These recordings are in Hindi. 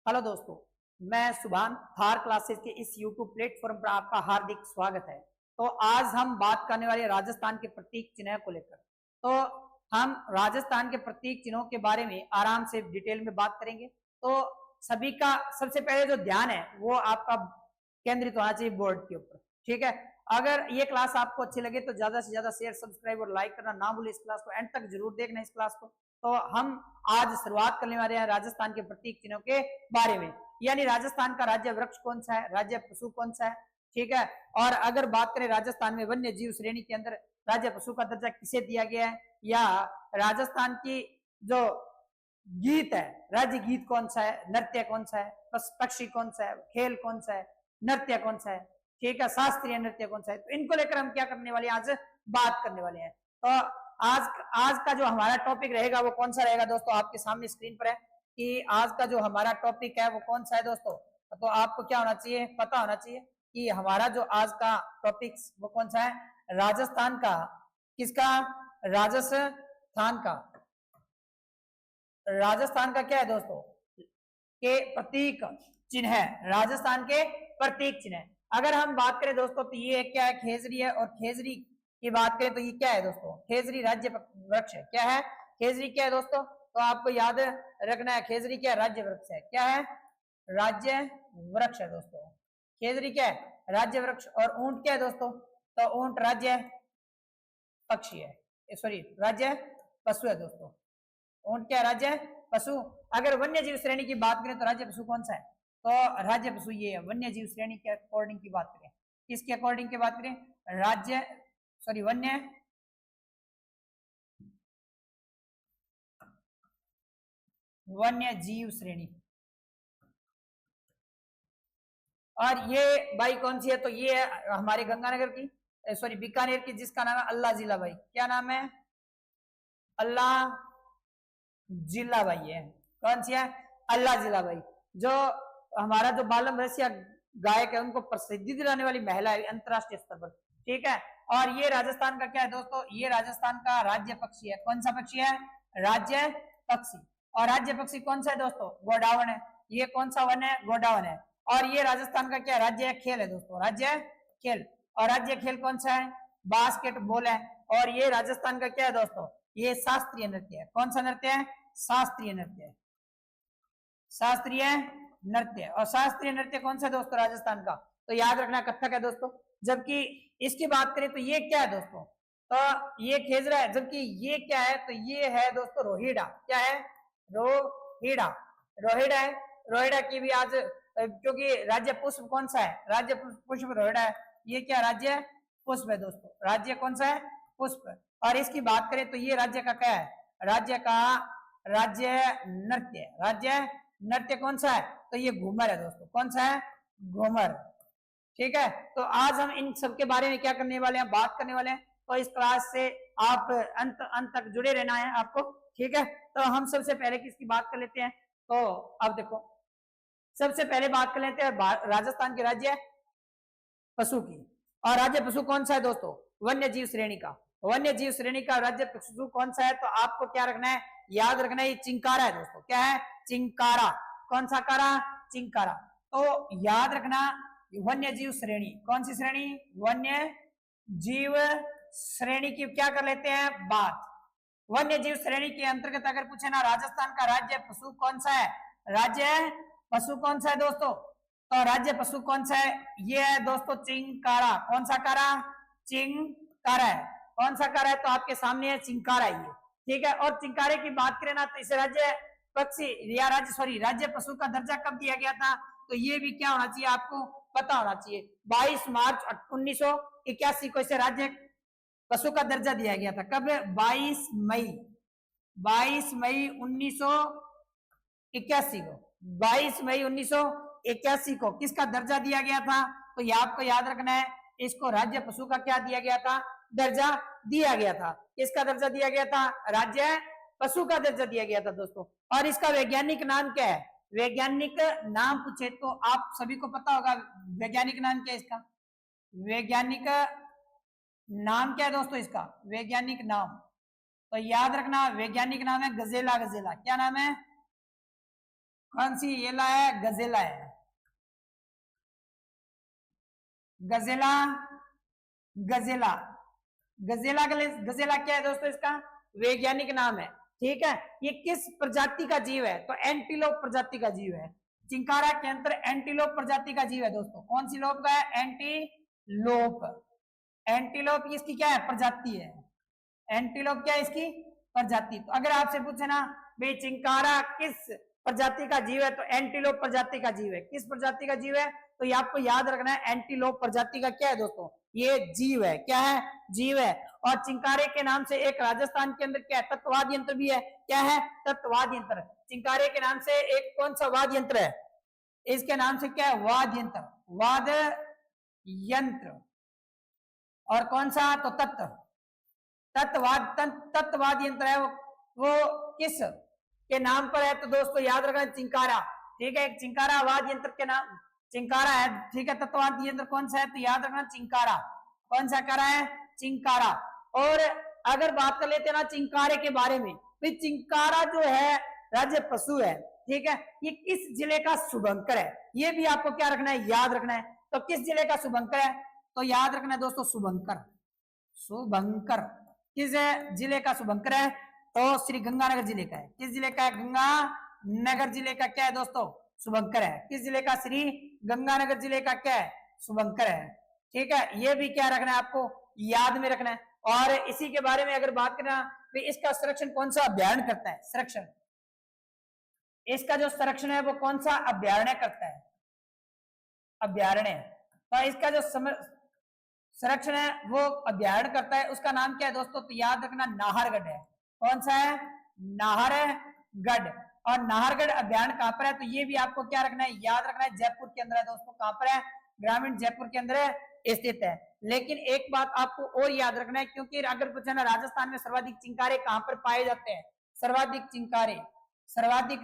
हेलो दोस्तों, मैं सुभान थार क्लासेस के इस यूट्यूब प्लेटफॉर्म पर आपका हार्दिक स्वागत है। तो आज हम बात करने वाले राजस्थान के प्रतीक चिन्ह को लेकर। तो हम राजस्थान के प्रतीक चिन्हों के बारे में आराम से डिटेल में बात करेंगे। तो सभी का सबसे पहले जो ध्यान है वो आपका केंद्रित होना चाहिए बोर्ड के ऊपर। ठीक है, अगर ये क्लास आपको अच्छी लगे तो ज्यादा से ज्यादा शेयर, सब्सक्राइब और लाइक करना ना भूले। इस क्लास को एंड तक जरूर देखना इस क्लास को। तो हम आज शुरुआत करने वाले हैं राजस्थान के प्रतीक चिन्हों के बारे में, यानी राजस्थान का राज्य वृक्ष कौन सा है, राज्य पशु कौन सा है। ठीक है, और अगर बात करें राजस्थान में वन्य जीव श्रेणी के अंदर राज्य पशु का दर्जा किसे दिया गया है, या राजस्थान की जो गीत है, राज्य गीत कौन सा है, नृत्य कौन सा है, पक्षी कौन सा है, खेल कौन सा है, नृत्य कौन सा है, ठीक है, शास्त्रीय नृत्य कौन सा है। तो इनको लेकर हम क्या करने वाले हैं, आज बात करने वाले हैं। तो आज का जो हमारा टॉपिक रहेगा वो कौन सा रहेगा दोस्तों, आपके सामने स्क्रीन पर है कि आज का जो हमारा टॉपिक है वो कौन सा है दोस्तों। तो आपको क्या होना चाहिए, पता होना चाहिए कि हमारा जो आज का टॉपिक वो कौन सा है, राजस्थान का, किसका, राजस्थान का, राजस्थान का क्या है दोस्तों, के प्रतीक चिन्ह है, राजस्थान के प्रतीक चिन्ह। अगर हम बात करें दोस्तों तो ये क्या है, खेजरी है। और खेजरी की बात करें तो ये क्या है दोस्तों, खेजरी राज्य वृक्ष है। क्या है, खेजरी क्या है दोस्तों, तो आपको याद रखना है खेजरी क्या है, राज्य वृक्ष है। क्या है, राज्य वृक्ष है दोस्तों। खेजरी क्या है, राज्य वृक्ष। और ऊंट क्या है दोस्तों, तो ऊंट राज्य पक्षी है, सॉरी राज्य पशु है दोस्तों। ऊंट क्या है, राज्य पशु। अगर वन्य जीव श्रेणी की बात करें तो राज्य पशु कौन सा है, तो राज्य पशु ये है। वन्य जीव श्रेणी के अकॉर्डिंग की बात करें, किसके अकॉर्डिंग की बात करें, राज्य सॉरी वन्य जीव श्रेणी। और ये बाई कौन सी है, तो ये है हमारे गंगानगर की, सॉरी बीकानेर की, जिसका नाम है अल्लाह जिला बाई। क्या नाम है, अल्लाह जिला बाई है। कौन सी है, अल्लाह जिला बाई। जो हमारा जो बालम रसिया गायक है उनको प्रसिद्धि दिलाने वाली महिला है अंतरराष्ट्रीय स्तर पर। ठीक है, और ये राजस्थान का क्या है दोस्तों, ये राजस्थान का राज्य पक्षी है। कौन सा पक्षी है, राज्य पक्षी। और राज्य पक्षी कौन सा है दोस्तों, गोडावन है। ये कौन सा वन है, गोडावन है। और ये राजस्थान का क्या राज्य है, खेल है दोस्तों, राज्य खेल। और राज्य खेल कौन सा है, बास्केटबॉल है। और ये राजस्थान का क्या है दोस्तों, ये शास्त्रीय नृत्य है। कौन सा नृत्य है, शास्त्रीय नृत्य, शास्त्रीय नृत्य। और शास्त्रीय नृत्य कौन सा है दोस्तों, राजस्थान का, तो याद रखना कथक है दोस्तों। जबकि इसकी बात करें तो ये क्या है दोस्तों, तो ये खेजरा है। जबकि ये क्या है, तो ये है दोस्तों रोहिड़ा। क्या है, रोहिड़ा, रोहिड़ा है। रोहिड़ा की भी आज, क्योंकि राज्य पुष्प कौन सा है, राज्य पुष्प रोहिड़ा है। ये क्या राज्य पुष्प है दोस्तों, राज्य कौन सा है, पुष्प। और इसकी बात करें तो ये राज्य का क्या है, राज्य का राज्य नृत्य, राज्य नृत्य कौन सा है, तो ये घूमर है दोस्तों। कौन सा है, घूमर। ठीक है, तो आज हम इन सब के बारे में क्या करने वाले हैं, बात करने वाले हैं। तो इस क्लास से आप अंत तक जुड़े रहना है आपको। ठीक है, तो हम सबसे पहले किसकी बात कर लेते हैं, तो अब देखो सबसे पहले बात कर लेते हैं राजस्थान के राज्य पशु की। और राज्य पशु कौन सा है दोस्तों, वन्य जीव श्रेणी का। वन्य जीव श्रेणी का राज्य पशु कौन सा है, तो आपको क्या रखना है, याद रखना है, ये चिंकारा है दोस्तों। क्या है, चिंकारा। कौन सा कारा, चिंकारा। तो याद रखना वन्य जीव श्रेणी, कौन सी श्रेणी, वन्य जीव श्रेणी की क्या कर लेते हैं बात। वन्य जीव श्रेणी के अंतर्गत अगर पूछे ना, राजस्थान का राज्य पशु कौन सा है, राज्य पशु कौन सा है दोस्तों, तो राज्य पशु कौन सा है, ये है दोस्तों चिंकारा। कौन सा कारा, चिंकारा है। कौन सा कारा है, तो आपके सामने है चिंकारा ये। ठीक है, और चिंकारे की बात करें ना, तो इसे राज्य पक्षी या राज्य पशु का दर्जा कब दिया गया था, तो ये भी क्या होना चाहिए, आपको पता होना चाहिए। 22 मार्च 1981 को इसे राज्य पशु का दर्जा दिया गया था। कब, 22 मई 1981 को, 22 मई 1981 को किसका दर्जा दिया गया था, तो ये आपको याद रखना है, इसको राज्य पशु का क्या दिया गया था, दर्जा दिया गया था। किसका दर्जा दिया गया था, राज्य पशु का दर्जा दिया गया था दोस्तों। और इसका वैज्ञानिक नाम क्या है, वैज्ञानिक नाम पूछे तो आप सभी को पता होगा वैज्ञानिक नाम क्या है इसका, वैज्ञानिक नाम क्या है दोस्तों इसका, वैज्ञानिक नाम, तो याद रखना वैज्ञानिक नाम है गजेला। गजेला क्या नाम है, कौन सी येला है? गजेला है। गजेला, गजेला, गजेला, गजेला क्या है दोस्तों? इसका वैज्ञानिक नाम है। ठीक है, ये किस प्रजाति का जीव है? तो एंटीलोप प्रजाति का जीव है। चिंकारा के अंतर एंटीलोप प्रजाति का जीव है दोस्तों। कौन सी लोप का है? एंटीलोप। एंटीलोप इसकी क्या है? प्रजाति है। एंटीलोप क्या है? इसकी प्रजाति। तो अगर आपसे पूछे ना भाई चिंकारा किस प्रजाति का जीव है, तो एंटीलोप प्रजाति का जीव है। किस प्रजाति का जीव है? तो ये आपको याद रखना है, एंटीलोप प्रजाति का क्या है दोस्तों? ये जीव है। क्या है? जीव है। और चिंकारे के नाम से एक राजस्थान के अंदर क्या है? तत्ववाद यंत्र भी है। क्या है? तत्ववाद यंत्र। चिंकारे के नाम से एक कौन सा वाद यंत्र है? इसके नाम से क्या है? वाद यंत्र। वाद यंत्र। और कौन सा? तो तत्ववाद यंत्र है वो किस के नाम पर है? तो दोस्तों याद रखना, चिंकारा। ठीक है, चिंकारा वाद यंत्र के नाम चिंकारा है। ठीक है, तत्ववाद यंत्र कौन सा है? तो याद रखना चिंकारा। कौन सा करा है? चिंकारा। और अगर बात कर लेते हैं ना चिंकारे के बारे में, तो चिंकारा जो है राज्य पशु है। ठीक है, ये किस जिले का शुभंकर है? ये भी आपको क्या रखना है? याद रखना है। तो किस जिले का शुभंकर है? तो याद रखना है दोस्तों, शुभंकर। शुभंकर किस जिले का शुभंकर है? तो श्री गंगानगर जिले का है। किस जिले का है? गंगानगर जिले का क्या है दोस्तों? शुभंकर है। किस जिले का? श्री गंगानगर जिले का क्या है? शुभंकर है। ठीक है, ये भी क्या रखना है? आपको याद में रखना है। और इसी के बारे में अगर बात करना, तो इसका संरक्षण कौन सा अभ्यारण्य करता है? संरक्षण, इसका जो संरक्षण है वो कौन सा अभ्यारण्य करता है? अभ्यारण्य। तो इसका जो संरक्षण है वो अभ्यारण्य करता है, उसका नाम क्या है दोस्तों? तो याद रखना, नाहरगढ़ है। कौन सा है? नाहरगढ़। और नाहरगढ़ अभ्यारण्य कहां पर है? तो ये भी आपको क्या रखना है? याद रखना है, जयपुर के अंदर है दोस्तों। कहां पर है? ग्रामीण जयपुर के अंदर स्थित है। लेकिन एक बात आपको और याद रखना है, क्योंकि अगर पूछा ना राजस्थान में सर्वाधिक चिंकारे कहां पर पाए जाते हैं? सर्वाधिक चिंकारे, सर्वाधिक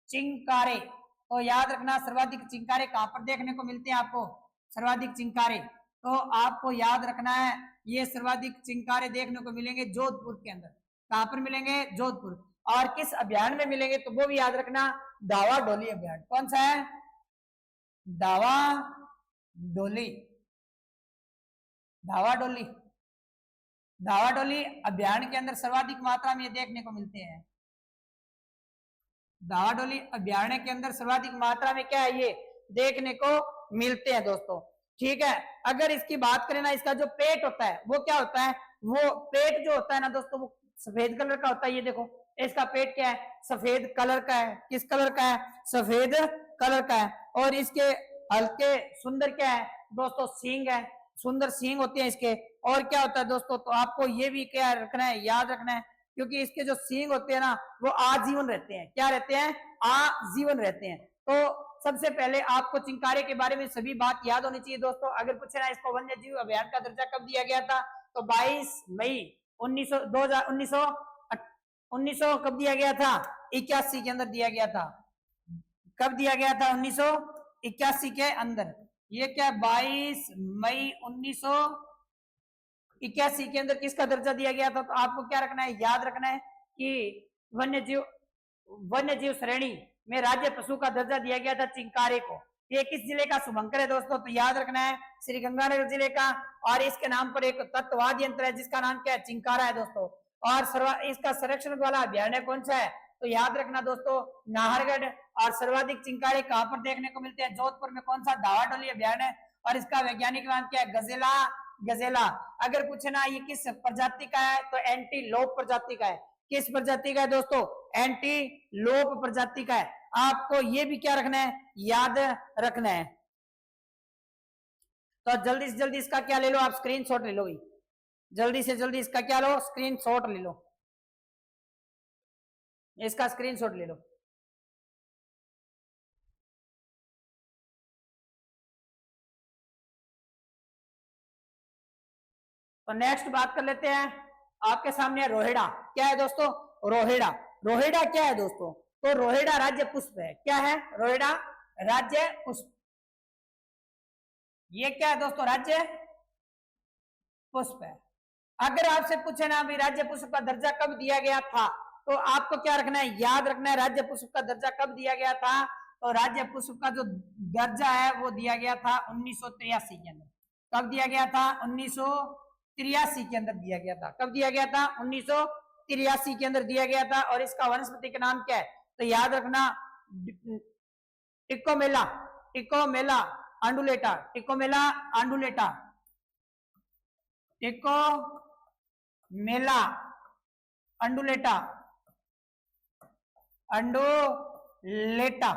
चिंकारे। तो याद रखना, सर्वाधिक चिंकारे कहां पर देखने को मिलते हैं आपको? सर्वाधिक चिंकारे तो आपको याद रखना है, ये सर्वाधिक चिंकारे देखने को मिलेंगे जोधपुर के अंदर। कहां पर मिलेंगे? जोधपुर। और किस अभ्यारण्य में मिलेंगे? तो वो भी याद रखना, दावा डोली अभ्यारण्य। कौन सा है? दावा डोली। धावा डोली, धावा डोली अभ्यारण्य के अंदर सर्वाधिक मात्रा में ये देखने को मिलते हैं। धावा डोली अभ्यारण्य के अंदर सर्वाधिक मात्रा में क्या है? ये देखने को मिलते हैं दोस्तों। ठीक है, अगर इसकी बात करें ना, इसका जो पेट होता है वो क्या होता है? वो पेट जो होता है ना दोस्तों, वो सफेद कलर का होता है। ये देखो, इसका पेट क्या है? सफेद कलर का है। किस कलर का है? सफेद कलर का है। और इसके हल्के सुंदर क्या है दोस्तों? सींग है। सुंदर सींग होते हैं इसके। और क्या होता है दोस्तों? तो आपको ये भी क्या रखना है? याद रखना है, क्योंकि इसके जो सींग होते हैं ना वो आजीवन रहते हैं। क्या रहते हैं? आजीवन रहते हैं। तो सबसे पहले आपको चिंकारे के बारे में सभी बात याद होनी चाहिए दोस्तों। अगर पूछे ना इसको वन्य जीव अभ्यारण्य का दर्जा कब दिया गया था? तो 22 मई 1900 कब दिया गया था? 81 के अंदर दिया गया था। कब दिया गया था? 1981 के अंदर। ये क्या? 22 मई 1981 के अंदर किसका दर्जा दिया गया था? तो आपको क्या रखना है? याद रखना है कि वन्य जीव श्रेणी में राज्य पशु का दर्जा दिया गया था चिंकारे को। ये किस जिले का शुभंकर है दोस्तों? तो याद रखना है, श्री गंगानगर जिले का। और इसके नाम पर एक तत्ववाद यंत्र है जिसका नाम क्या है? चिंकारा है दोस्तों। और इसका संरक्षण वाला अभ्यारण्य कौन सा है? तो याद रखना दोस्तों, नाहरगढ़। और सर्वाधिक चिंकारे कहां पर देखने को मिलते हैं? जोधपुर में। कौन सा? दावा डोली अभ्यारण्य। और इसका वैज्ञानिक नाम क्या है? गजेला। गजेला। अगर पूछे ना ये किस प्रजाति का है? तो एंटीलोप प्रजाति का है। किस प्रजाति का है दोस्तों? एंटीलोप प्रजाति का है। आपको ये भी क्या रखना है? याद रखना है। तो जल्दी से जल्दी इसका क्या ले लो आप? स्क्रीनशॉट ले लो। जल्दी से जल्दी इसका क्या लो? स्क्रीनशॉट ले लो। इसका स्क्रीनशॉट ले लो। तो नेक्स्ट बात कर लेते हैं। आपके सामने रोहिड़ा। क्या है दोस्तों? रोहिड़ा। रोहिड़ा क्या है दोस्तों? तो रोहिड़ा राज्य पुष्प है। क्या है? रोहिड़ा राज्य पुष्प। ये क्या है दोस्तों? राज्य पुष्प है। अगर आपसे पूछे ना भी राज्य पुष्प का दर्जा कब दिया गया था? तो आपको क्या रखना है, याद रखना है राज्य पुष्प का दर्जा कब दिया गया था। तो राज्य पुष्प का जो दर्जा है वो दिया गया था 1983 के अंदर। कब दिया गया था, 1983 के अंदर दिया गया था। कब दिया गया था, 1983 के अंदर दिया गया था। और इसका वनस्पति का नाम क्या है, तो याद रखना टिकोमेला, टिकोमेला आंडुलेटा, टिकोमेला आंडुलेटा, टिकोमेला अंडुलेटा, अंडुलेटा,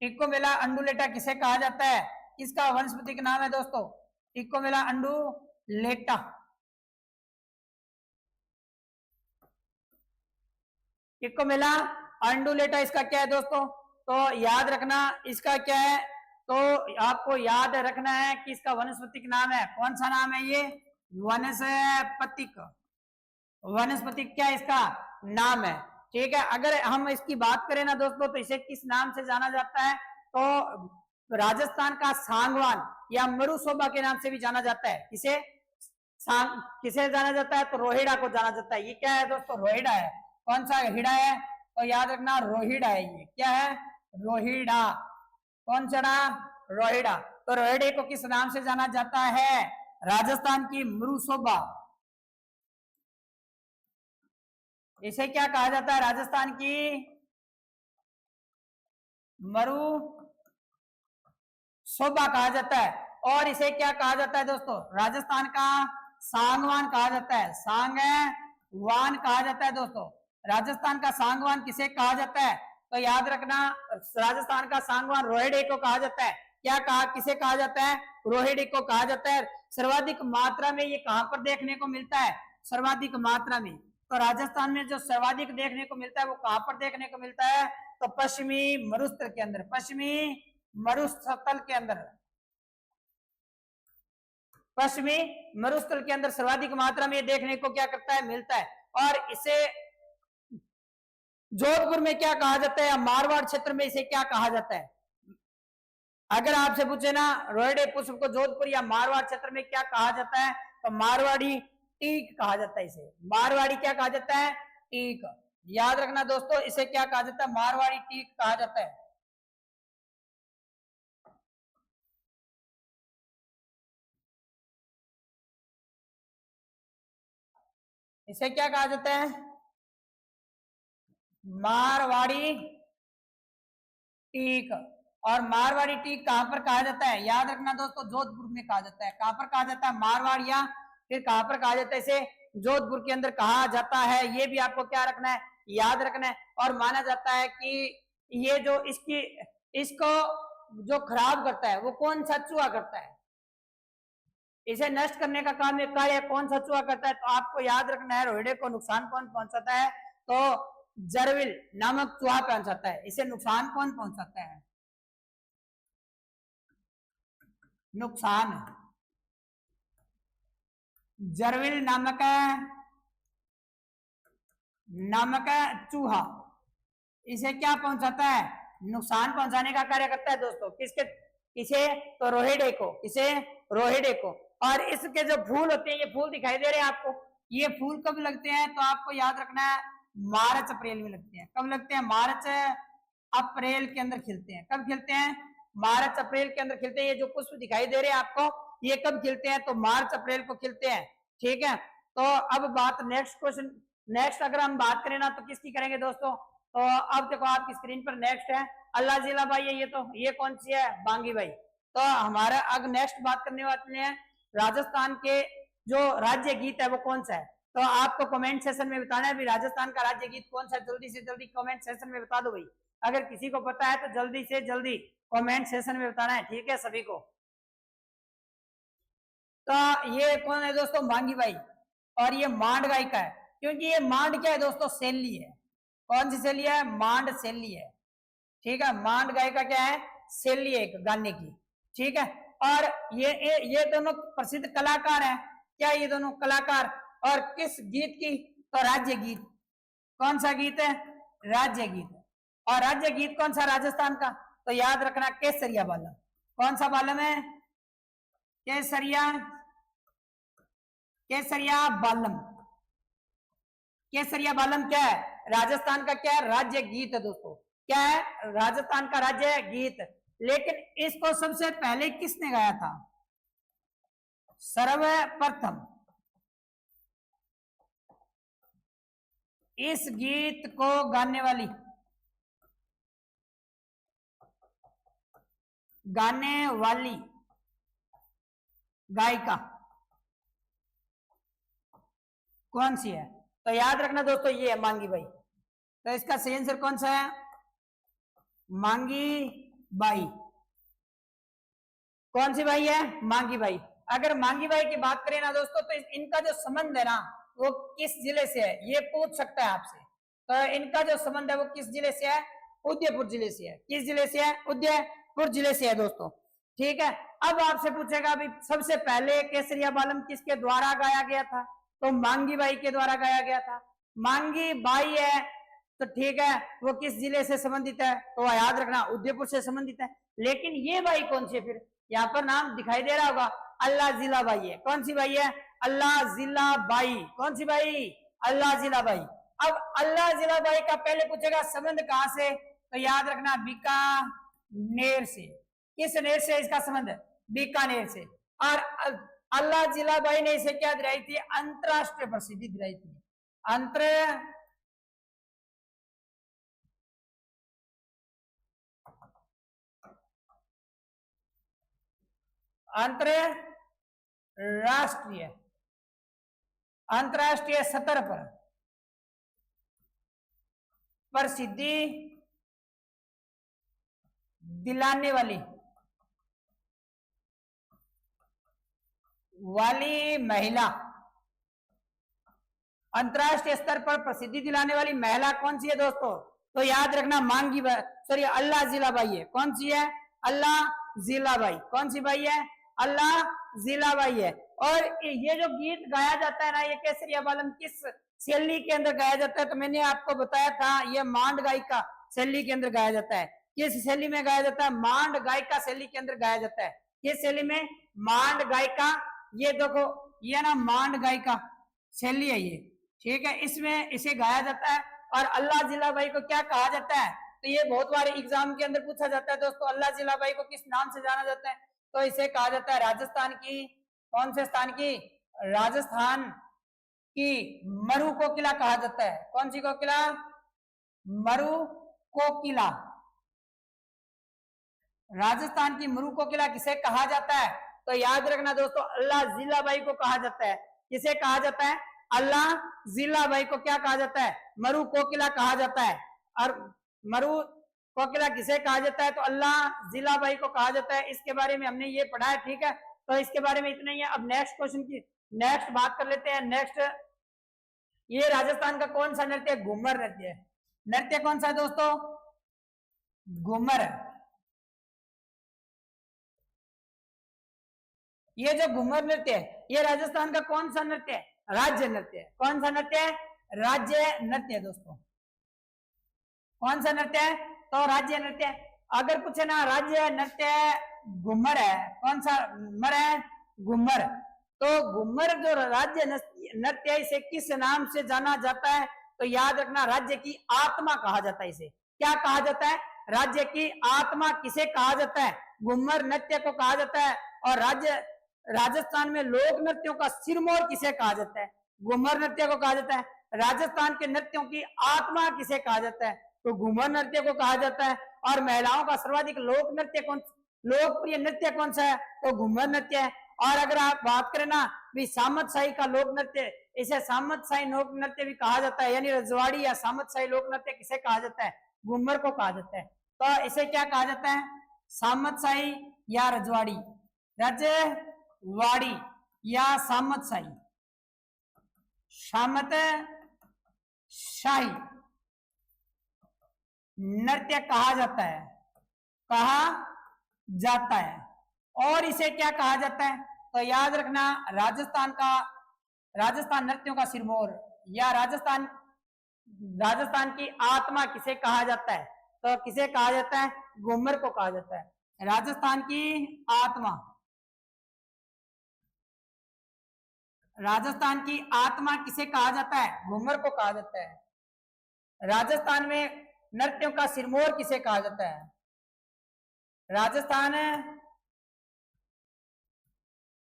टिकोमेला अंडुलेटा किसे कहा जाता है, किसका वनस्पति का नाम है दोस्तों, टिकोमेला अंडुलेटा। टिकोमेला अंडुलेटा इसका क्या है दोस्तों, तो याद रखना इसका क्या है, तो आपको याद रखना है कि इसका वनस्पतिक नाम है, कौन सा नाम है ये, वनस्पतिक, वनस्पतिक क्या इसका नाम है। ठीक है, अगर हम इसकी बात करें ना दोस्तों तो इसे किस नाम से जाना जाता है, तो राजस्थान का सांगवान या मरुशोभा के नाम से भी जाना जाता है। किसे किसे जाना जाता है, तो रोहिड़ा को जाना जाता है। ये क्या है दोस्तों, रोहिड़ा है। कौन सा हिड़ा है, तो याद रखना रोहिड़ा है। ये क्या है, रोहिड़ा। कौन सा नाम, रोहिड़ा। तो रोहिड़े को किस नाम से जाना जाता है, राजस्थान की मरुशोभा। इसे क्या कहा जाता है, राजस्थान की मरुशोभा कहा जाता है। और इसे क्या कहा जाता है दोस्तों, राजस्थान का सांगवान कहा जाता है, सांगवान कहा जाता है दोस्तों। राजस्थान का सांगवान किसे कहा जाता है, तो याद रखना राजस्थान का सांगवान रोहिड़े को कहा जाता है। क्या कहा, किसे कहा जाता है, रोहिड़े को कहा जाता है। सर्वाधिक मात्रा में ये कहां पर देखने को मिलता है, सर्वाधिक मात्रा में, तो राजस्थान में जो सर्वाधिक देखने को मिलता है वो कहां पर देखने को मिलता है, तो पश्चिमी मरुस्थल के अंदर, पश्चिमी मरुस्थल के अंदर, पश्चिमी मरुस्थल के अंदर सर्वाधिक मात्रा में देखने को क्या करता है, मिलता है। और इसे जोधपुर में क्या कहा जाता है, मारवाड़ क्षेत्र में इसे क्या कहा जाता है। अगर आपसे पूछे ना रोहिड़े पुष्प को जोधपुर या मारवाड़ क्षेत्र में क्या कहा जाता है, तो मारवाड़ी टीक कहा जाता है। इसे मारवाड़ी क्या कहा जाता है, टीक। याद रखना दोस्तों, इसे क्या कहा जाता है, मारवाड़ी टीक कहा जाता है। इसे क्या कहा जाता है, मारवाड़ी टीक। और मारवाड़ी टीक कहां पर कहा जाता है, याद रखना दोस्तों, जोधपुर में कहा जाता है। कहां पर कहा जाता है, मारवाड़, या फिर कहां पर कहा जाता है, इसे जोधपुर के अंदर कहा जाता है। ये भी आपको क्या रखना है, याद रखना है। और माना जाता है कि ये जो इसको जो खराब करता है वो कौन सा चूहा करता है, इसे नष्ट करने का काम ये कार्य कौन सा चूहा करता है, तो आपको याद रखना है रोहिड़े को नुकसान कौन पहुंचाता है, तो जरविल नामक चूहा पहुंचाता है। इसे नुकसान कौन पहुंचाता है, नुकसान जरविल नामक चूहा इसे क्या पहुंचाता है, नुकसान पहुंचाने का कार्य करता है दोस्तों। किसके, किसे, तो रोहिड़े को, किसे, रोहिड़े को। और इसके जो फूल होते हैं, ये फूल दिखाई दे रहे हैं आपको, ये फूल कब लगते हैं, तो आपको याद रखना है मार्च अप्रैल में लगते हैं। कब लगते हैं, मार्च अप्रैल के अंदर खिलते हैं। कब खिलते हैं, मार्च अप्रैल के अंदर खिलते हैं। ये जो पुष्प दिखाई दे रहे हैं आपको, ये कब खिलते हैं, तो मार्च अप्रैल को खिलते हैं। ठीक है, तो अब बात नेक्स्ट क्वेश्चन, नेक्स्ट अगर हम बात करें ना तो किसकी करेंगे दोस्तों, तो अब देखो आपकी स्क्रीन पर नेक्स्ट है अल्लाह जिला भाई है। ये तो ये कौन सी है, बांगी भाई। तो हमारा अब नेक्स्ट बात करने वाले हैं राजस्थान के जो राज्य गीत है वो कौन सा है। तो आपको कमेंट सेशन में बताना है भी राजस्थान का राज्य गीत कौन सा है, जल्दी से जल्दी कमेंट सेशन में बता दो भाई। अगर किसी को पता है तो जल्दी से जल्दी कमेंट सेशन में बताना है, ठीक है सभी को। तो ये कौन है दोस्तों, बांगी भाई। और ये मांड गाय का है, क्योंकि ये मांड क्या है दोस्तों, शैली है। कौन सी शैली है, मांड शैली है। ठीक है, मांड गाय का क्या है, शैली है गाने की। ठीक है, और ये दोनों प्रसिद्ध कलाकार हैं। क्या ये दोनों कलाकार, और किस गीत की, तो राज्य गीत। कौन सा गीत है, राज्य गीत। और राज्य गीत कौन सा, राजस्थान का, तो याद रखना केसरिया बालम। कौन सा बालम है, केसरिया, केसरिया बालम। केसरिया बालम क्या है? राजस्थान का क्या है? राज्य गीत है दोस्तों। क्या है? राजस्थान का राज्य गीत। लेकिन इसको सबसे पहले किसने गाया था? सर्वप्रथम इस गीत को गाने वाली गायिका कौन सी है? तो याद रखना दोस्तों, ये है मांगी बाई। तो इसका सही आंसर कौन सा है? मांगी बाई। कौन सी बाई है? मांगी बाई। अगर मांगी बाई की बात करें ना दोस्तों, तो इनका जो संबंध है ना, वो किस जिले से है, ये पूछ सकता है आपसे। तो इनका जो संबंध है वो किस जिले से है? उदयपुर जिले से है। किस जिले से है? उदयपुर जिले से है दोस्तों। ठीक है। अब आपसे पूछेगा अभी सबसे पहले केसरिया बालम किसके द्वारा गाया गया था? तो मांगी बाई के द्वारा गाया गया था। मांगी बाई है तो ठीक है, वो किस जिले से संबंधित है? तो याद रखना उदयपुर से संबंधित है। लेकिन ये बाई कौन सी है? फिर यहाँ पर नाम दिखाई दे रहा होगा, अल्लाह जिला बाई है। कौन सी बाई है? अल्लाह जिला बाई। कौन सी बाई? अल्लाह जिला बाई। अब अल्लाह जिला बाई का पहले पूछेगा संबंध कहां से? तो याद रखना बीकानेर से। किस नेर से इसका संबंध है? बीकानेर से। और अल्लाह जिला बाई ने इसे क्या दिलाई थी? अंतरराष्ट्रीय प्रसिद्धि दिलाई थी। अंतरराष्ट्रीय सतह पर प्रसिद्धि दिलाने वाली महिला, अंतरराष्ट्रीय स्तर पर प्रसिद्धि दिलाने वाली महिला कौन सी है दोस्तों? तो याद रखना मांगी सॉरी अल्लाह जिला बाई है। कौन सी है? अल्लाह जिला बाई। कौन सी बाई है? अल्लाह जिला बाई है। और ये जो गीत गाया जाता है ना, ये केसरिया बालम किस शैली के अंदर गाया जाता है? तो मैंने आपको बताया था, ये मांड गायिका शैली के अंदर गाया जाता है। किस शैली में गाया जाता है? मांड गायिका शैली के अंदर गाया जाता है। किस शैली में? मांड गायिका। ये देखो, ये ना मांड गायिका शैली है ये। ठीक है, इसमें इसे गाया जाता है। और अल्लाह जिला बाई को क्या कहा जाता है? तो ये बहुत बार एग्जाम के अंदर पूछा जाता है दोस्तों, अल्लाह जिला बाई को किस नाम से जाना जाता है? तो इसे कहा जाता है राजस्थान की, कौन से स्थान की? राजस्थान की मरु कोकिला कहा जाता है। कौन सी कोकिला? मरु कोकिला। राजस्थान की मरु कोकिला किसे कहा जाता है? तो याद रखना दोस्तों, अल्लाह जिला बाई को कहा जाता है। किसे कहा जाता है? अल्लाह जिला बाई को क्या कहा जाता है? मरु कोकिला कहा जाता है। और मरु कोकिला किसे कहा जाता है? तो अल्लाह जिला बाई को कहा जाता है। इसके बारे में हमने ये पढ़ा है। ठीक है, तो इसके बारे में इतना ही है। अब नेक्स्ट क्वेश्चन की नेक्स्ट बात कर लेते हैं। नेक्स्ट, ये राजस्थान का कौन सा नृत्य? घूमर नृत्य है। नृत्य कौन सा है दोस्तों? घूमर। ये जो घूमर नृत्य है, ये राजस्थान का कौन सा नृत्य है? राज्य नृत्य है। कौन सा नृत्य है? राज्य नृत्य दोस्तों। कौन सा नृत्य है? तो राज्य नृत्य। अगर पूछे ना राज्य नृत्य घूमर है, कौन सा मर है? घूमर। तो घूमर जो राज्य नृत्य है, इसे किस नाम से जाना जाता है? तो याद रखना राज्य की आत्मा कहा जाता है। इसे क्या कहा जाता है? राज्य की आत्मा किसे कहा जाता है? घूमर नृत्य को कहा जाता है। और राजस्थान में लोक नृत्यों का सिरमौर किसे कहा जाता है? घूमर नृत्य को कहा जाता है। राजस्थान के नृत्यों की आत्मा किसे कहा जाता है? तो घूमर नृत्य को कहा जाता है। और महिलाओं का सर्वाधिक लोकप्रिय नृत्य कौन सा है? तो घूमर नृत्य है। और अगर आप बात करें ना भी सामतशाही का लोक नृत्य, इसे सामतशाही लोक नृत्य भी कहा जाता है। यानी रजवाड़ी या सामतशाही लोक नृत्य किसे कहा जाता है? घूमर को कहा जाता है। तो इसे क्या कहा जाता है? सामतशाही या रजवाड़ी, रजवाड़ी या सामतशाही, सामतशाही नृत्य कहा जाता है। और इसे क्या कहा जाता है? तो याद रखना राजस्थान नृत्यों का सिरमौर या राजस्थान की आत्मा किसे कहा जाता है? तो किसे कहा जाता है? घूमर को कहा जाता है। राजस्थान की आत्मा राजस्थान की आत्मा किसे कहा जाता है? घूमर को कहा जाता है। राजस्थान में नृत्यों का सिरमौर किसे कहा जाता है? राजस्थान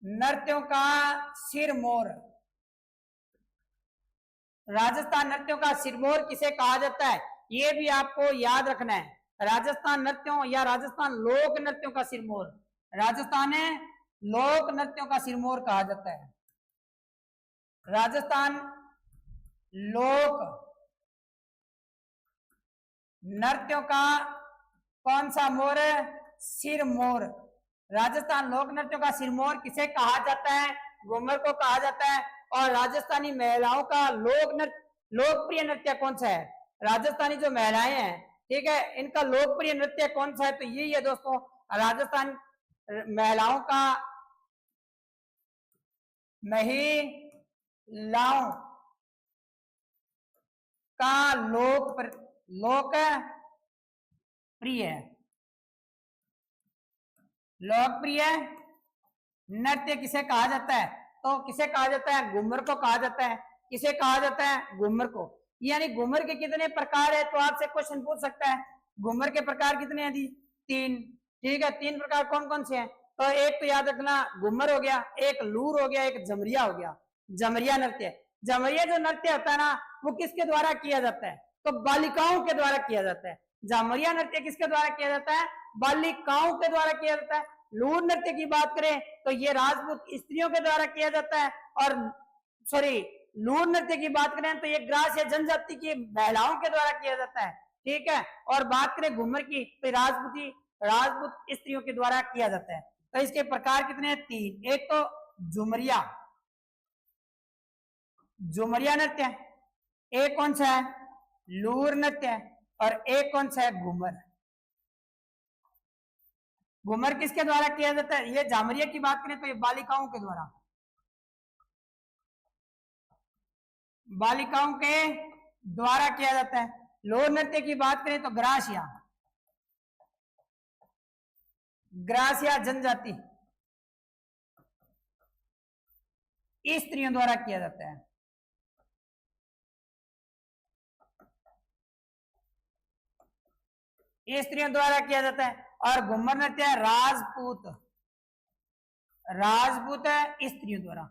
नृत्यों का सिरमौर, राजस्थान नृत्यों का सिरमौर किसे कहा जाता है? ये भी आपको याद रखना है। राजस्थान नृत्यों या राजस्थान लोक नृत्यों का सिरमौर, राजस्थान लोक नृत्यों का सिरमौर कहा जाता है। राजस्थान लोक नृत्यों का कौन सा मोर? सिरमौर। राजस्थान लोक नृत्यों का सिरमौर किसे कहा जाता है? घूमर को कहा जाता है। और राजस्थानी महिलाओं का लोक नृत्य, लोकप्रिय नृत्य कौन सा है? राजस्थानी जो महिलाएं हैं, ठीक है, इनका लोकप्रिय नृत्य कौन सा है? तो यही है दोस्तों, राजस्थान महिलाओं का, महिलाओं का लोकप्रिय नृत्य किसे कहा जाता है? तो किसे कहा जाता है? घूमर को कहा जाता है। किसे कहा जाता है? घूमर को। यानी घूमर के कितने प्रकार है? तो आपसे क्वेश्चन पूछ सकता है, घूमर के प्रकार कितने हैं? 3। ठीक है, 3 प्रकार कौन कौन से हैं? तो एक तो याद रखना, घूमर हो गया, एक लूर हो गया, एक जमरिया हो गया। जमरिया नृत्य, जमरिया जो नृत्य होता है ना, वो किसके द्वारा किया जाता है? तो बालिकाओं के द्वारा किया जाता है। जमरिया नृत्य किसके द्वारा किया जाता है? बालिकाओं के द्वारा किया जाता है। लूर नृत्य की बात करें तो ये राजपूत स्त्रियों के द्वारा किया जाता है। और सॉरी, लूर नृत्य की बात करें तो ये ग्रास या जनजाति की महिलाओं के द्वारा किया जाता है। ठीक है, और बात करें घूमर की तो राजपूत स्त्रियों के द्वारा किया जाता है। तो इसके प्रकार कितने हैं? 3। एक तो झुमरिया नृत्य, एक कौन सा है? लूर नृत्य, और एक कौन सा है? घूमर। घूमर किसके द्वारा किया जाता है? ये झामरिया की बात करें तो ये बालिकाओं के द्वारा, बालिकाओं के द्वारा किया जाता है। लूर नृत्य की बात करें तो ग्रासिया जनजाति स्त्रियों द्वारा किया जाता है। स्त्रियों द्वारा किया जाता है। और घूमर नृत्य है राजपूत है स्त्रियों द्वारा,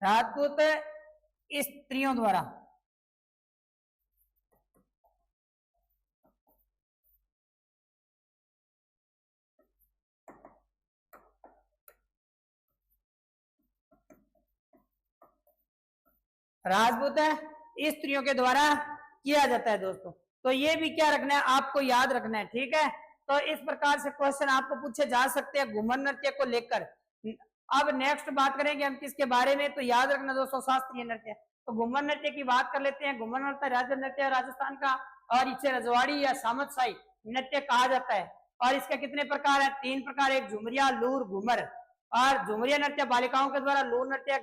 राजपूत स्त्रियों द्वारा। राजपूत स्त्रियों के द्वारा किया जाता है दोस्तों। तो ये भी क्या रखना है? आपको याद रखना है। ठीक है, तो इस प्रकार से क्वेश्चन आपको पूछे जा सकते हैं घूमर नृत्य को लेकर। अब नेक्स्ट बात करेंगे हम किसके बारे में? तो याद रखना दोस्तों, शास्त्रीय नृत्य। तो घूमर नृत्य की बात कर लेते हैं। घूमर नृत्य राज्य नृत्य राजस्थान का, और इसे रजवाड़ी या सामतशाही नृत्य कहा जाता है। और इसके कितने प्रकार है? 3 प्रकार, एक झुमरिया, लूर, घूमर। और झुमरिया नृत्य बालिकाओं के द्वारा, लूर नृत्य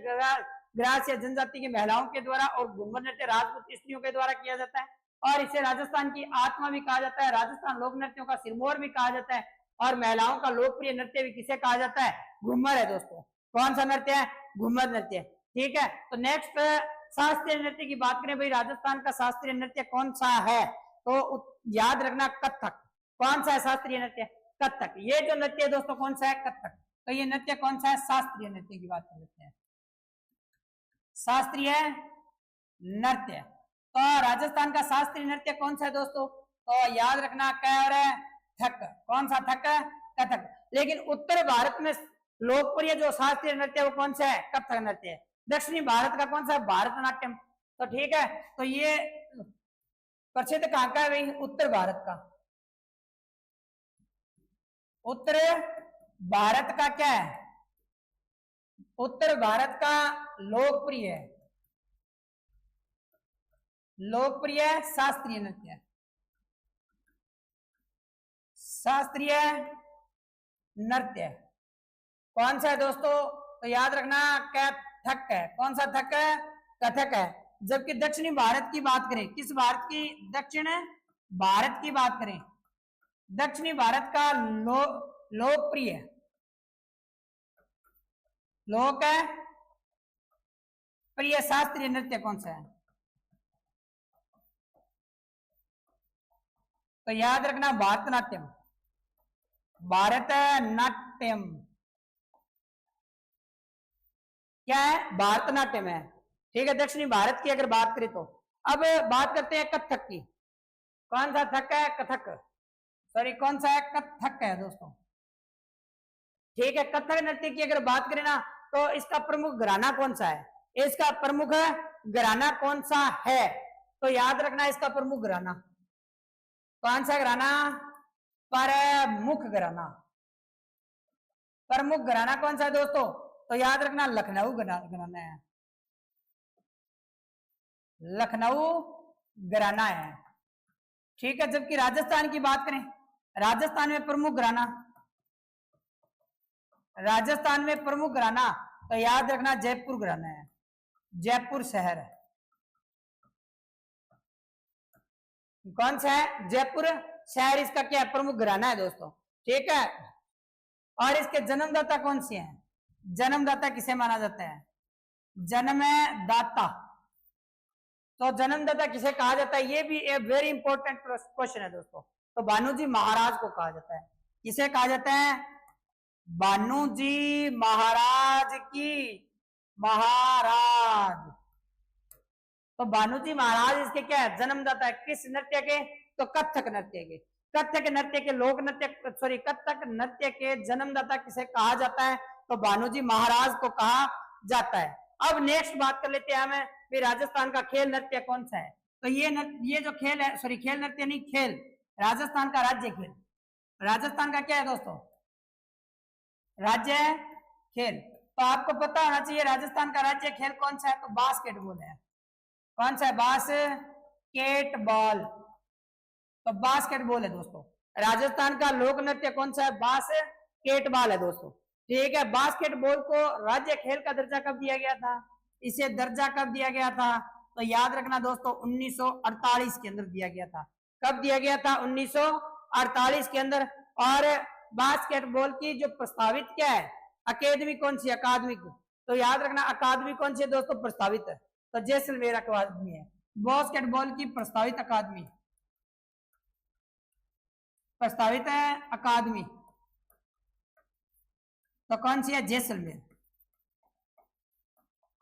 ग्रास या जनजाति की महिलाओं के द्वारा, और घूमर नृत्य राजपूत स्त्रियों के द्वारा किया जाता है। और इसे राजस्थान की आत्मा भी कहा जाता है, राजस्थान लोक नृत्यों का सिरमौर भी कहा जाता है। और महिलाओं का लोकप्रिय नृत्य भी किसे कहा जाता है? घूमर है दोस्तों। कौन सा नृत्य है? घूमर नृत्य। ठीक है, तो नेक्स्ट शास्त्रीय नृत्य की बात करें भाई, राजस्थान का शास्त्रीय नृत्य कौन सा है? तो याद रखना, कथक। कौन सा है शास्त्रीय नृत्य? कथक। ये जो नृत्य है दोस्तों कौन सा है? कथक। तो ये नृत्य कौन सा है? शास्त्रीय नृत्य की बात कर लेते हैं। शास्त्रीय नृत्य, तो राजस्थान का शास्त्रीय नृत्य कौन सा है दोस्तों? तो याद रखना, क और थक। कौन सा? थक, कथक। लेकिन उत्तर भारत में लोकप्रिय जो शास्त्रीय नृत्य वो कौन सा है? कथक नृत्य है। दक्षिणी भारत का कौन सा है? भारतनाट्यम। तो ठीक है, तो ये प्रसिद्ध कहां का है भाई? उत्तर भारत का। उत्तर भारत का क्या है? उत्तर भारत का लोकप्रिय शास्त्रीय नृत्य। शास्त्रीय नृत्य कौन सा है दोस्तों? तो याद रखना, कथक है। कौन सा थक है? कथक है। जबकि दक्षिणी भारत की बात करें, किस भारत की? दक्षिण भारत की बात करें, दक्षिणी भारत का लोकप्रिय लोक प्रिय शास्त्रीय नृत्य कौन सा है? तो याद रखना भारतनाट्यम। भारतनाट्यम क्या है? भारतनाट्यम है। ठीक है, दक्षिणी भारत की अगर बात करें तो। अब बात करते हैं कथक की। कौन सा थक है? कथक। सॉरी, कौन सा है? कथक है दोस्तों। ठीक है, कथक नृत्य की अगर बात करें ना तो इसका प्रमुख घराना कौन सा है? इसका प्रमुख घराना कौन सा है? तो याद रखना इसका प्रमुख घराना कौन सा घराना? प्रमुख घराना। प्रमुख घराना कौन सा है दोस्तों? तो याद रखना लखनऊ घराना है। लखनऊ घराना है। ठीक है, जबकि राजस्थान की बात करें, राजस्थान में प्रमुख घराना, राजस्थान में प्रमुख घराना तो याद रखना जयपुर घराना है। जयपुर शहर है। कौन सा है? जयपुर शहर इसका क्या है? प्रमुख घराना है दोस्तों। ठीक है, और इसके जन्मदाता कौन से हैं? जन्मदाता किसे माना जाता है? जन्मदाता। तो जन्मदाता किसे कहा जाता है? ये भी एक वेरी इंपॉर्टेंट क्वेश्चन है दोस्तों। तो भानुजी महाराज को कहा जाता है। किसे कहा जाता है? भानुजी महाराज की महाराज। तो भानुजी महाराज इसके क्या है? जन्मदाता है। किस नृत्य के? तो कथक नृत्य के। कथक नृत्य के लोक नृत्य सॉरी कथक नृत्य के जन्मदाता किसे कहा जाता है? तो भानुजी महाराज को कहा जाता है। अब नेक्स्ट बात कर लेते हैं हमें भी राजस्थान का खेल नृत्य कौन सा है? तो ये जो खेल है, सॉरी खेल नृत्य नहीं, खेल, राजस्थान का राज्य खेल। राजस्थान का क्या है दोस्तों? राज्य खेल। तो आपको पता होना चाहिए राजस्थान का राज्य खेल कौन सा है? तो बास्केटबॉल है। कौन सा है? बास्केटबॉल। तो बास्केटबॉल है दोस्तों। राजस्थान का लोक नृत्य कौन सा है? बास्केटबॉल है दोस्तों। ठीक है, बास्केटबॉल को राज्य खेल का दर्जा कब दिया गया था? इसे दर्जा कब दिया गया था? तो याद रखना दोस्तों 1948 के अंदर दिया गया था। कब दिया गया था? 1948 के अंदर। और बास्केटबॉल की जो प्रस्तावित क्या है अकादमी कौन सी? अकादमिक। तो याद रखना अकादमी कौन सी है दोस्तों? प्रस्तावित है। तो जैसलमेर अकादमी है बास्केटबॉल की प्रस्तावित अकादमी। प्रस्तावित है अकादमी तो कौन सी है? जैसलमेर।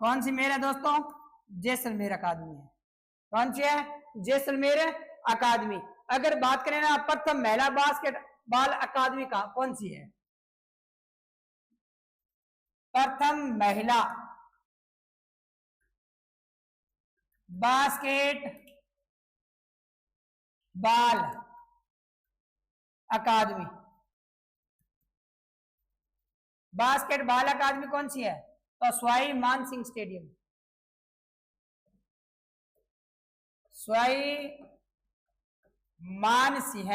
कौन सी मेर है दोस्तों? जैसलमेर अकादमी है। कौन सी है? जैसलमेर अकादमी। अगर बात करें ना प्रथम महिला बास्केटबॉल अकादमी का कौन सी है? प्रथम महिला बास्केटबॉल अकादमी। बास्केटबॉल अकादमी कौन सी है? तो सवाई मान सिंह स्टेडियम। सवाई मान सिंह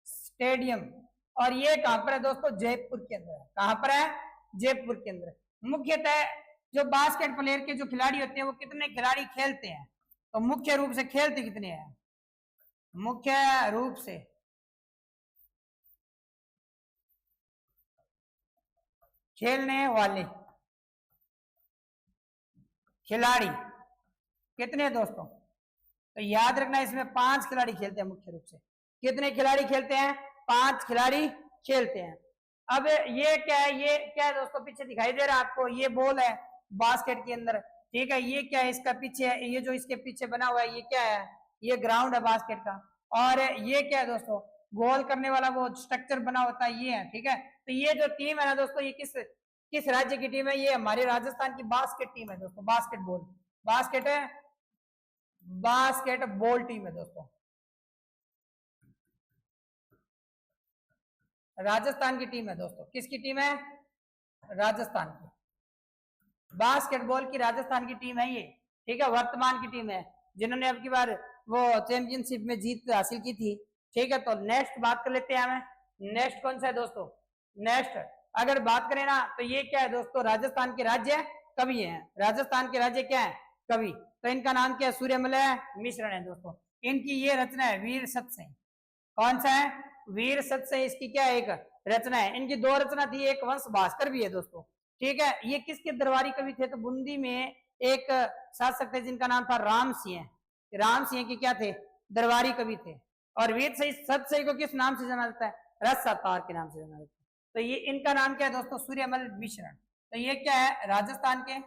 स्टेडियम। और ये कहां पर है दोस्तों? जयपुर के अंदर है। कहां पर है? जयपुर के अंदर। मुख्यतः जो बास्केट प्लेयर के जो खिलाड़ी होते हैं वो कितने खिलाड़ी खेलते हैं? तो मुख्य रूप से खेलते कितने हैं? मुख्य रूप से खेलने वाले खिलाड़ी कितने दोस्तों? तो याद रखना इसमें 5 खिलाड़ी खेलते हैं मुख्य रूप से। कितने खिलाड़ी खेलते हैं? 5 खिलाड़ी खेलते हैं। अब ये क्या है? ये क्या है दोस्तों? पीछे दिखाई दे रहा है आपको, ये बॉल है बास्केट के अंदर। ठीक है, ये क्या है? इसका पीछे है, ये जो इसके पीछे बना हुआ है ये क्या है? ये ग्राउंड है बास्केट का। और ये क्या है दोस्तों? गोल करने वाला वो स्ट्रक्चर बना होता है, ये है। ठीक है, तो ये जो टीम है ना दोस्तों, ये किस राज्य की टीम है? ये हमारे राजस्थान की बास्केट टीम है दोस्तों। बास्केटबॉल टीम है दोस्तों। राजस्थान की टीम है दोस्तों। किसकी टीम है? राजस्थान की बास्केटबॉल की राजस्थान की टीम है ये। ठीक है, वर्तमान की टीम है जिन्होंने अब की बार वो चैंपियनशिप में जीत हासिल की थी। ठीक है, तो नेक्स्ट बात कर लेते हैं हमें। नेक्स्ट कौन सा है दोस्तों? नेक्स्ट अगर बात करें ना तो ये क्या है दोस्तों? राजस्थान के राज्य कवि हैं। राजस्थान के राज्य क्या है? कवि। तो इनका नाम क्या है? सूर्यमलय मिश्रण है दोस्तों। इनकी ये रचना है वीर सतसिंह। कौन सा है? वीर सतसिंह। इसकी क्या है? एक रचना है। इनकी दो रचना थी, एक वंश भास्कर भी है दोस्तों, ठीक है। ये किसके दरबारी कवि थे? तो बूंदी में एक शासक थे जिनका नाम था राम सिंह। राम सिंह के क्या थे? दरबारी कवि थे। और वीर सही सत सही को किस नाम से जाना जाता है? रस अवतार के नाम से जाना जाता है। तो ये इनका नाम क्या है दोस्तों? सूर्यमल मिश्रण। तो ये क्या है? राजस्थान के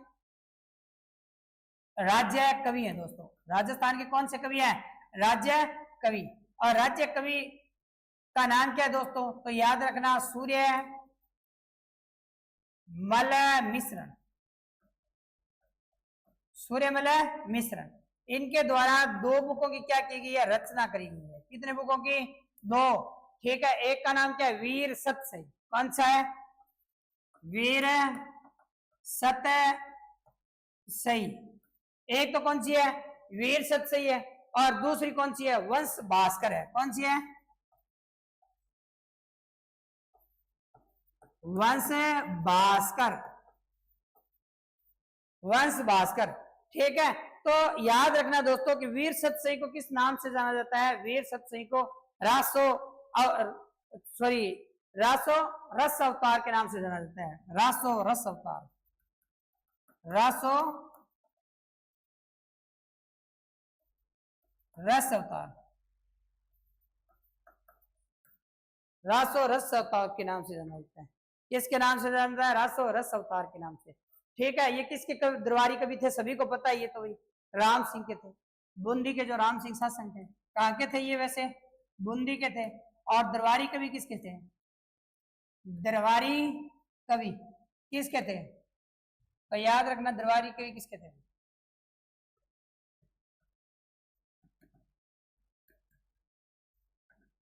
राज्य कवि हैं दोस्तों। राजस्थान के कौन से कवि हैं? राज्य कवि। और राज्य कवि का नाम क्या है दोस्तों? तो याद रखना, सूर्य मल मिश्रण। सूर्यमल मिश्रण। इनके द्वारा दो बुकों की क्या की गई है? रचना करी गई है। कितने बुकों की? दो, ठीक है। एक का नाम क्या है? वीर सत सही। कौन सा है? वीर सत सही। एक तो कौन सी है? वीर सत सही है। और दूसरी कौन सी है? वंश भास्कर है। कौन सी है? वंश भास्कर। वंश भास्कर, ठीक है। तो याद रखना दोस्तों कि वीर सत सही को किस नाम से जाना जाता है? वीर सत सही को रासो रासो रस अवतार के नाम से जाना जाता है। रासो रस अवतार। रासो रस अवतार। रासो रस अवतार के नाम से जाना जाता है। किसके नाम से जाना जाता है? रासो रस अवतार के नाम से, ठीक है। ये किसके दरबारी कवि थे? सभी को पता है, ये तो भाई राम सिंह के थे। बूंदी के जो राम सिंह शासक थे, कहाँ के थे ये? वैसे बूंदी के थे। और दरबारी कवि किसके थे? दरबारी कवि किसके थे? तो याद रखना, दरबारी कवि किसके थे?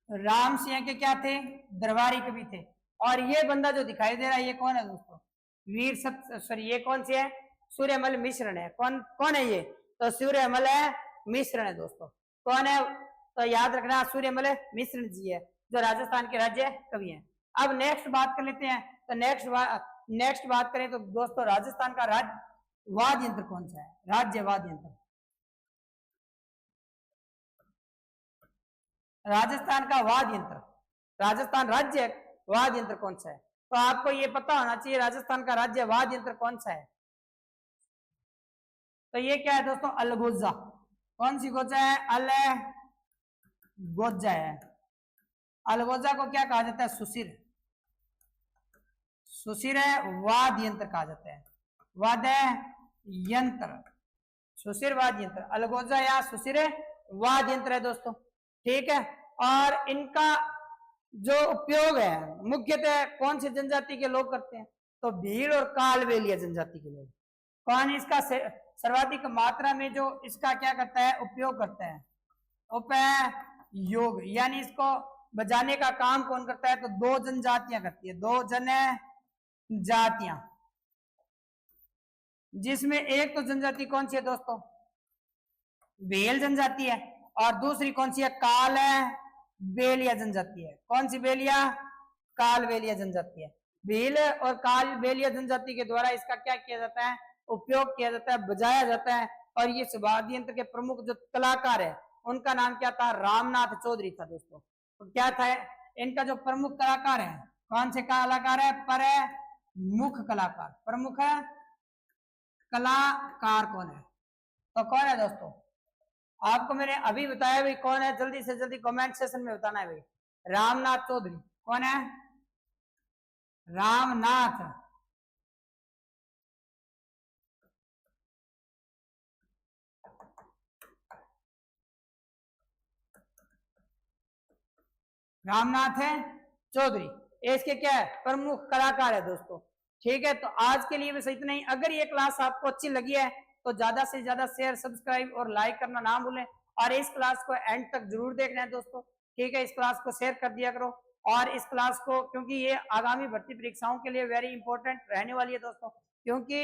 राम सिंह के क्या थे? दरबारी कवि थे। और ये बंदा जो दिखाई दे रहा है, ये कौन है दोस्तों? वीर सत सॉरी ये कौन सी है? सूर्यमल मिश्रण है। कौन कौन है ये? तो सूर्यमल मिश्रण है दोस्तों। कौन है? तो याद रखना, सूर्यमल मिश्रण जी है, जो राजस्थान के राज्य कवि हैं। अब नेक्स्ट बात कर लेते हैं। तो नेक्स्ट बात करें तो दोस्तों, राजस्थान का राज्य वाद्य यंत्र कौन सा है? राज्य वाद्य यंत्र। राजस्थान का वाद्य यंत्र, राजस्थान राज्य वाद्य यंत्र कौन सा है? तो आपको ये पता होना चाहिए राजस्थान का राज्य वाद्य यंत्र कौन सा है। तो ये क्या है दोस्तों? अलगोजा। कौन सी गोजा है? अलगोजा है। अलगोजा को क्या कहा जाता है? सुशिर। सुशिर वाद्य यंत्र कहा जाता है। वाद्य यंत्र, सुशिर वाद्य यंत्र। अलगोजा या सुशिर वाद्य यंत्र है दोस्तों, ठीक है। और इनका जो उपयोग है मुख्यतः कौन सी जनजाति के लोग करते हैं? तो भील और कालबेलिया जनजाति के लोग। कौन इसका सर्वाधिक मात्रा में जो इसका क्या करता है? उपयोग करता है। उपयोग यानी इसको बजाने का काम कौन करता है? तो दो जनजातियां करती है। दो जनजातियां, जिसमें एक तो जनजाति कौन सी है दोस्तों? भेल जनजाति है। और दूसरी कौन सी है? काल बेलिया जनजाति है। कौन सी बेलिया? काल बेलिया जनजाति है। भील और काल बेलिया जनजाति के द्वारा इसका क्या किया जाता है? उपयोग किया जाता है, बजाया जाता है। और ये वाद्य यंत्र के प्रमुख जो कलाकार है उनका नाम क्या था? रामनाथ चौधरी था दोस्तों। तो क्या था इनका जो प्रमुख कलाकार है? कौन से कलाकार है? प्रमुख कलाकार। प्रमुख कलाकार कौन है? तो कौन है दोस्तों? आपको मैंने अभी बताया भाई कौन है, जल्दी से जल्दी कमेंट सेक्शन में बताना है भाई। रामनाथ चौधरी कौन है? रामनाथ रामनाथ है चौधरी, इसके क्या है? प्रमुख कलाकार है दोस्तों, ठीक है। तो आज के लिए बस इतना ही। अगर ये क्लास आपको अच्छी लगी है तो ज्यादा से ज्यादा शेयर, सब्सक्राइब और लाइक करना ना भूलें। और इस क्लास को एंड तक जरूर देखना है दोस्तों, ठीक है। इस क्लास को शेयर कर दिया करो। और इस क्लास को, क्योंकि ये आगामी भर्ती परीक्षाओं के लिए वेरी इंपॉर्टेंट रहने वाली है दोस्तों, क्योंकि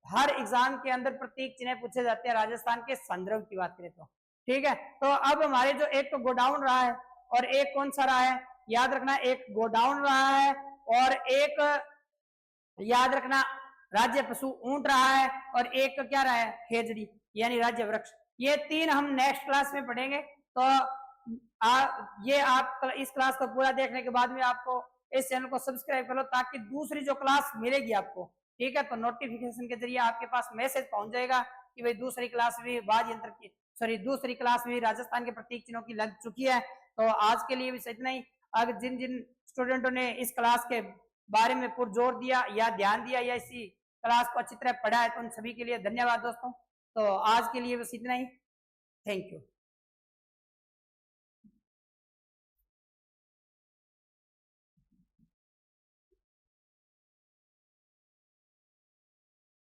हर एग्जाम के अंदर प्रतीक चिन्ह पूछे जाते हैं राजस्थान के संदर्भ की बात करें तो, ठीक है। तो अब हमारे जो एक तो गोडाउन रहा है और एक कौन सा रहा है? याद रखना, एक गोडाउन रहा है और एक याद रखना राज्य पशु ऊंट रहा है और एक क्या रहा है? खेजड़ी यानी राज्य वृक्ष। ये तीन हम नेक्स्ट क्लास में पढ़ेंगे। तो ये आप इस क्लास को पूरा देखने के बाद में आपको इस चैनल को सब्सक्राइब कर लो ताकि दूसरी जो क्लास मिलेगी आपको, ठीक है, तो नोटिफिकेशन के जरिए आपके पास मैसेज पहुंच जाएगा कि भाई दूसरी क्लास भी वाद्य यंत्र की दूसरी क्लास भी राजस्थान के प्रतीक चिन्हों की लग चुकी है। तो आज के लिए भी इतना ही। अगर जिन जिन स्टूडेंटों ने इस क्लास के बारे में पुरजोर दिया या ध्यान दिया या इसी क्लास को अच्छी तरह पढ़ा है तो उन सभी के लिए धन्यवाद दोस्तों। तो आज के लिए बस इतना ही। Thank you.